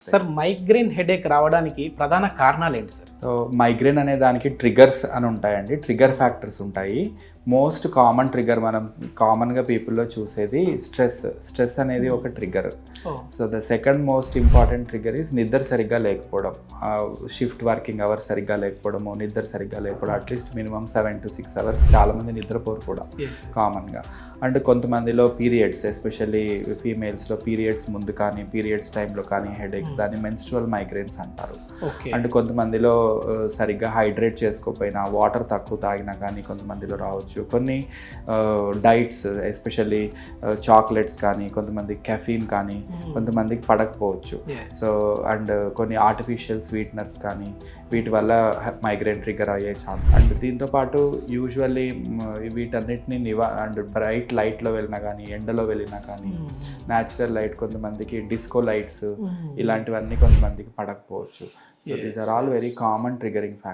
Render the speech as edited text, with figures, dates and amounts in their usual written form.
Sir migraine headache రావడానికి ప్రధాన కారణాలు ఏంటి సార్? సో మైగ్రేన్ అనే దానికి ట్రిగర్స్ అని ఉంటాయండి, ట్రిగర్ ఫ్యాక్టర్స్ ఉంటాయి. మోస్ట్ కామన్ ట్రిగర్ మనం కామన్గా పీపుల్లో చూసేది స్ట్రెస్ అనేది ఒక trigger. So the second most important trigger is నిద్ర సరిగ్గా లేకపోవడం, షిఫ్ట్ వర్కింగ్ అవర్స్ సరిగ్గా లేకపోవడము, నిద్ర సరిగ్గా లేకపోవడం, అట్లీస్ట్ మినిమం 7 to 6 అవర్స్. చాలామంది నిద్రపోరు కూడా కామన్గా. అండ్ కొంతమందిలో పీరియడ్స్, ఎస్పెషల్లీ ఫీమేల్స్లో పీరియడ్స్ ముందు కానీ పీరియడ్స్ టైంలో కానీ హెడేక్స్, దాన్ని మెన్స్ట్రువల్ మైగ్రేన్స్ అంటారు. అండ్ కొంతమందిలో సరిగ్గా హైడ్రేట్ చేసుకోకపోయినా, వాటర్ తక్కువ తాగినా కానీ కొంతమందిలో రావచ్చు. కొన్ని డైట్స్, ఎస్పెషల్లీ చాక్లెట్స్ కానీ, కొంతమంది కెఫీన్ కానీ కొంతమందికి పడకపోవచ్చు. సో అండ్ కొన్ని ఆర్టిఫిషియల్ స్వీట్నర్స్ కానీ, వీటి వల్ల మైగ్రేన్ ట్రిగర్ అయ్యే ఛాన్స్. అండ్ దీంతోపాటు యూజువల్లీ వీటన్నిటిని అండ్ బ్రైట్ లైట్లో వెళ్ళినా కానీ, ఎండలో వెళ్ళినా కానీ, న్యాచురల్ లైట్, కొంతమందికి డిస్కో లైట్స్, ఇలాంటివన్నీ కొంతమందికి పడకపోవచ్చు. So these are all very common triggering factors.